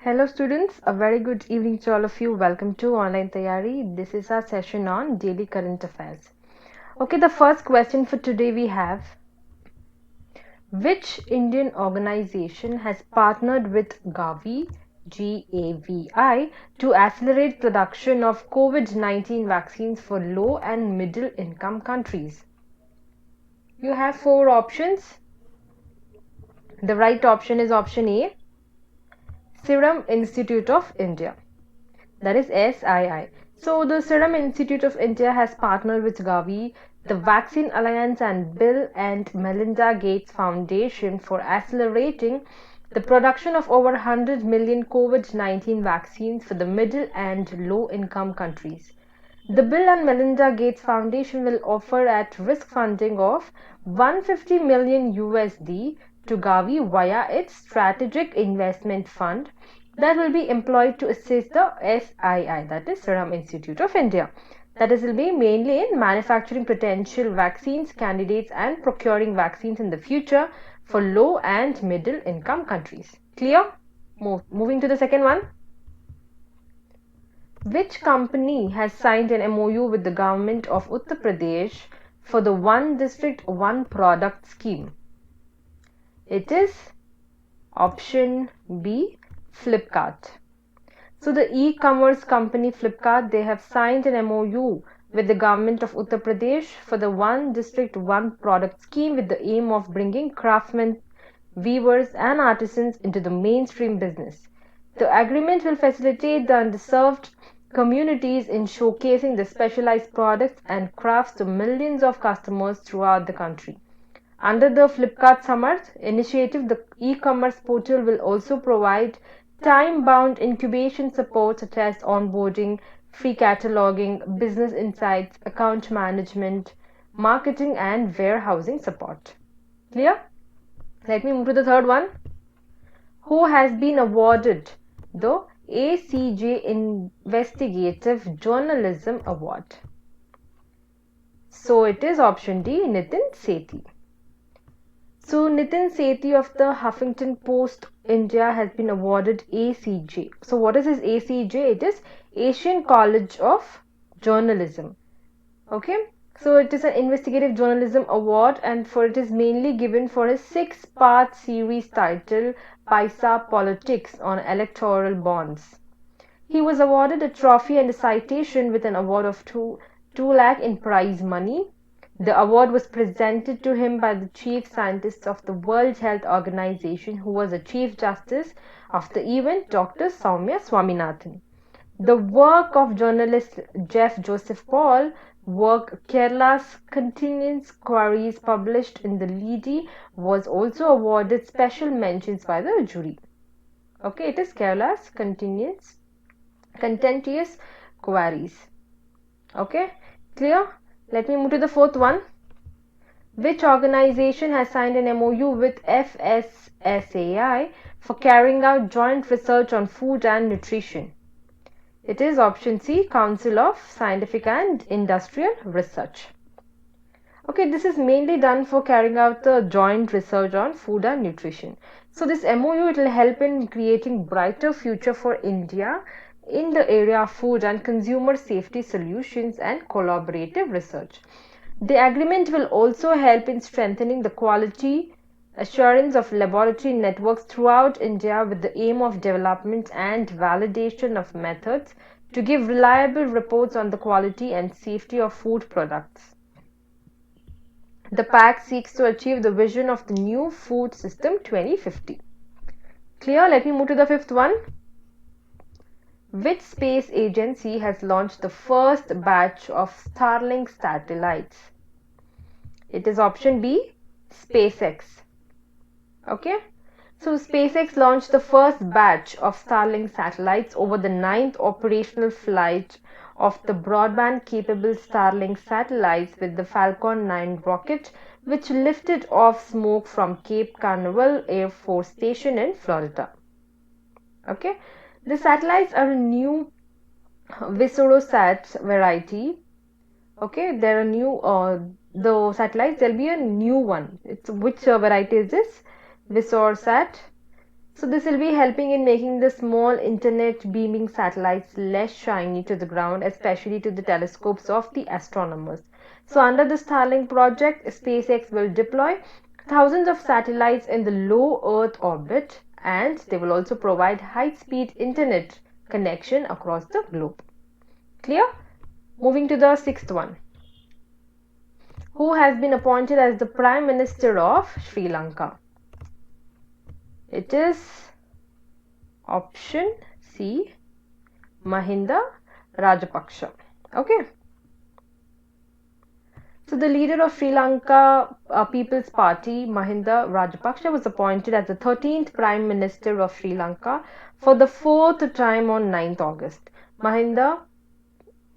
Hello students, a very good evening to all of you. Welcome to Online Tayari. This is our session on daily current affairs. Okay, the first question for today we have: which Indian organization has partnered with Gavi, GAVI, to accelerate production of COVID-19 vaccines for low and middle income countries? You have four options. The right option is option A, Serum Institute of India. That is SII. So the Serum Institute of India has partnered with Gavi, the Vaccine Alliance and Bill and Melinda Gates Foundation for accelerating the production of over 100 million COVID-19 vaccines for the middle and low income countries. The Bill and Melinda Gates Foundation will offer at-risk funding of 150 million USD to Gavi via its strategic investment fund that will be employed to assist the SII, that is Serum Institute of India. That is, will be mainly in manufacturing potential vaccines candidates and procuring vaccines in the future for low and middle income countries. Clear? Moving to the second one. Which company has signed an MOU with the government of Uttar Pradesh for the One District, One Product scheme? It is option B, Flipkart. So the e-commerce company Flipkart, they have signed an MOU with the government of Uttar Pradesh for the One District, One Product scheme with the aim of bringing craftsmen, weavers and artisans into the mainstream business. The agreement will facilitate the underserved communities in showcasing the specialized products and crafts to millions of customers throughout the country. Under the Flipkart Samarth initiative, the e-commerce portal will also provide time-bound incubation support such as onboarding, free cataloging, business insights, account management, marketing and warehousing support. Clear? Let me move to the third one. Who has been awarded the ACJ Investigative Journalism Award? So it is option D, Nitin Sethi. So Nitin Sethi of the Huffington Post India has been awarded ACJ. So what is this ACJ? It is Asian College of Journalism. Okay. So it is an investigative journalism award, and for it is mainly given for a 6-part series titled Paisa Politics on electoral bonds. He was awarded a trophy and a citation with an award of 2 lakh in prize money. The award was presented to him by the chief scientist of the World Health Organization, who was the Chief Justice of the event, Dr. Soumya Swaminathan. The work of journalist Jeff Joseph Paul work Kerala's Continuous Queries, published in the Lidi, was also awarded special mentions by the jury. Okay, it is Kerala's Contentious Queries. Okay, clear? Let me move to the fourth one. Which organization has signed an MOU with FSSAI for carrying out joint research on food and nutrition? It is option C, Council of Scientific and Industrial Research. Okay, this is mainly done for carrying out the joint research on food and nutrition. So this MOU, it will help in creating brighter future for India in the area of food and consumer safety solutions and collaborative research. The agreement will also help in strengthening the quality assurance of laboratory networks throughout India with the aim of development and validation of methods to give reliable reports on the quality and safety of food products. The pact seeks to achieve the vision of the new food system 2050. Clear? Let me move to the fifth one. Which space agency has launched the first batch of Starlink satellites? It is option B, SpaceX. Okay, so SpaceX launched the first batch of Starlink satellites over the 9th operational flight of the broadband-capable Starlink satellites with the Falcon 9 rocket, which lifted off smoke from Cape Canaveral Air Force Station in Florida. Okay, the satellites are a new Visorosat variety. Okay, there are new the satellites. There'll be a new one. It's which variety is this? Visorsat So this will be helping in making the small internet beaming satellites less shiny to the ground, especially to the telescopes of the astronomers. So under the Starlink project, SpaceX will deploy thousands of satellites in the low Earth orbit, and they will also provide high-speed internet connection across the globe. Clear? Moving to the sixth one. Who has been appointed as the Prime Minister of Sri Lanka? It is option C, Mahinda Rajapaksa. Okay. So the leader of Sri Lanka People's Party, Mahinda Rajapaksa, was appointed as the 13th Prime Minister of Sri Lanka for the fourth time on 9th August. Mahinda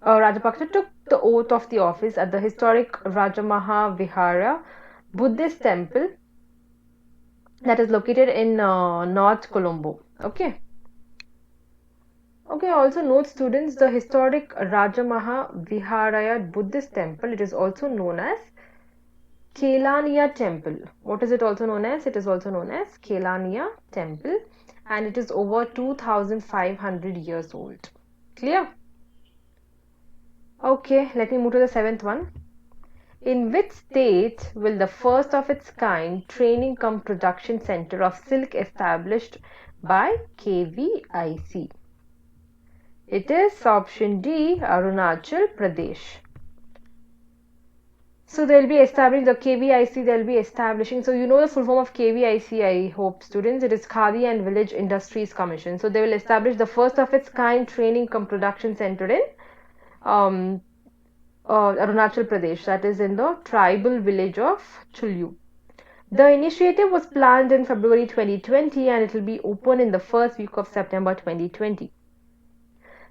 Rajapaksa took the oath of the office at the historic Rajamaha Vihara Buddhist temple that is located in North Colombo. Okay. Okay, also note students, the historic Rajamaha Viharaya Buddhist temple, it is also known as Kelaniya temple. What is it also known as? It is also known as Kelaniya temple, and it is over 2500 years old. Clear? Okay, let me move to the seventh one. In which state will the first of its kind training cum production center of silk established by KVIC? It is option D, Arunachal Pradesh. So they'll be establishing the KVIC, they'll be establishing, so you know the full form of KVIC, I hope students, it is Khadi and Village Industries Commission. So they will establish the first of its kind training cum production center in Arunachal Pradesh, that is in the tribal village of Chulyu. The initiative was planned in February 2020 and it will be open in the first week of September 2020.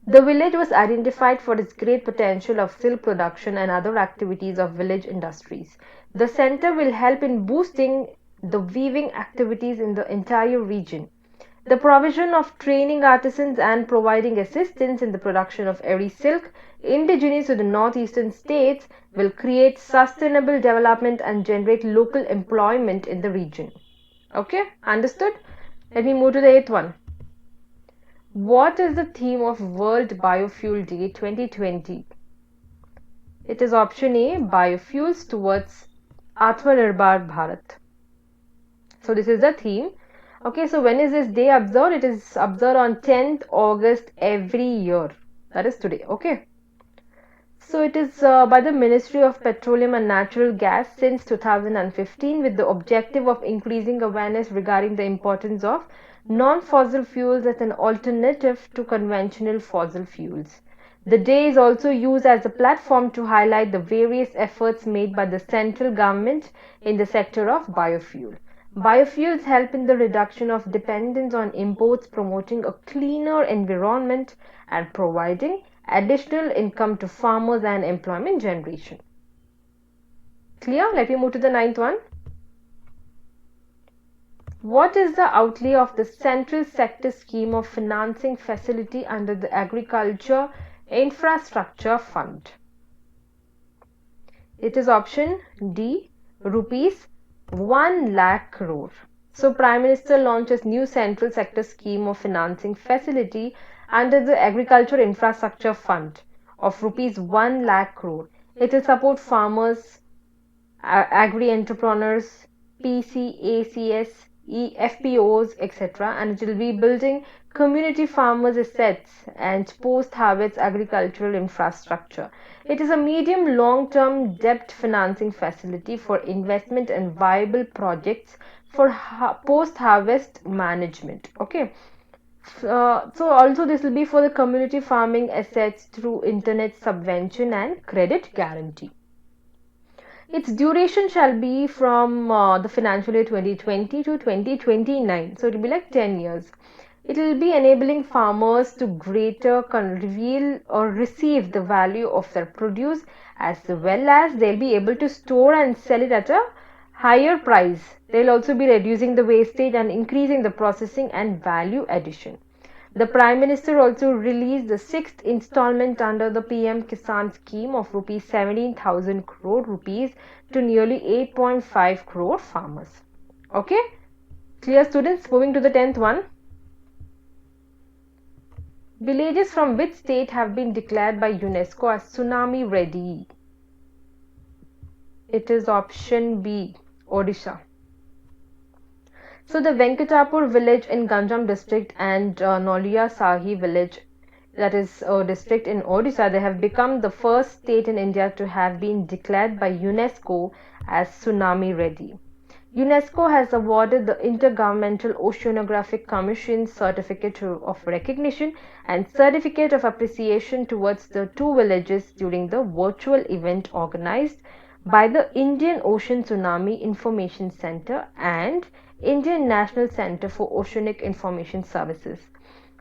The village was identified for its great potential of silk production and other activities of village industries. The center will help in boosting the weaving activities in the entire region. The provision of training artisans and providing assistance in the production of eri silk indigenous to the northeastern states will create sustainable development and generate local employment in the region. Okay, understood? Let me move to the eighth one. What is the theme of World Biofuel Day 2020? It is option A, biofuels towards Atmanirbhar Bharat. So this is the theme. Okay, so when is this day observed? It is observed on 10th August every year. That is today. Okay. So it is by the Ministry of Petroleum and Natural Gas since 2015 with the objective of increasing awareness regarding the importance of non-fossil fuels as an alternative to conventional fossil fuels. The day is also used as a platform to highlight the various efforts made by the central government in the sector of biofuel. Biofuels help in the reduction of dependence on imports, promoting a cleaner environment and providing additional income to farmers and employment generation. Clear? Let me move to the ninth one. What is the outlay of the Central Sector Scheme of Financing Facility under the Agriculture Infrastructure Fund? It is option D, rupees 1 lakh crore. So Prime Minister launches new Central Sector Scheme of Financing Facility under the Agriculture Infrastructure Fund of rupees 1 lakh crore. It will support farmers, agri-entrepreneurs, PCACS, FPOs, etc. and it will be building community farmers' assets and post-harvest agricultural infrastructure. It is a medium long-term debt financing facility for investment and viable projects for post-harvest management. Okay. So also this will be for the community farming assets through internet subvention and credit guarantee. Its duration shall be from the financial year 2020 to 2029. So it will be like 10 years. It will be enabling farmers to greater reveal or receive the value of their produce as well as they'll be able to store and sell it at a higher price. They'll also be reducing the wastage and increasing the processing and value addition. The Prime Minister also released the sixth installment under the PM Kisan scheme of rupees 17,000 crore rupees to nearly 8.5 crore farmers. Okay. Clear, students? Moving to the 10th one. Villages from which state have been declared by UNESCO as tsunami ready? It is option B, Odisha. So the Venkatapur village in Ganjam district and Nolia Sahi village, that is a district in Odisha, they have become the first state in India to have been declared by UNESCO as tsunami ready. UNESCO has awarded the Intergovernmental Oceanographic Commission Certificate of Recognition and Certificate of Appreciation towards the two villages during the virtual event organized by the Indian Ocean Tsunami Information Center and Indian National Center for Oceanic Information Services.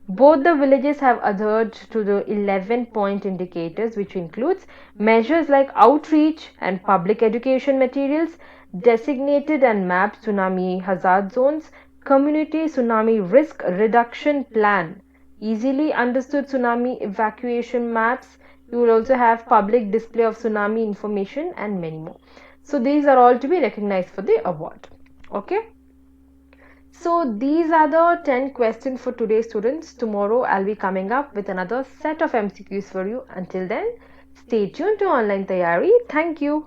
Both the villages have adhered to the 11-point indicators, which includes measures like outreach and public education materials, designated and mapped tsunami hazard zones, community tsunami risk reduction plan, easily understood tsunami evacuation maps. You will also have public display of tsunami information and many more. So these are all to be recognized for the award. Okay. So these are the 10 questions for today, students. Tomorrow I'll be coming up with another set of MCQs for you. Until then, stay tuned to Online Tayari. Thank you.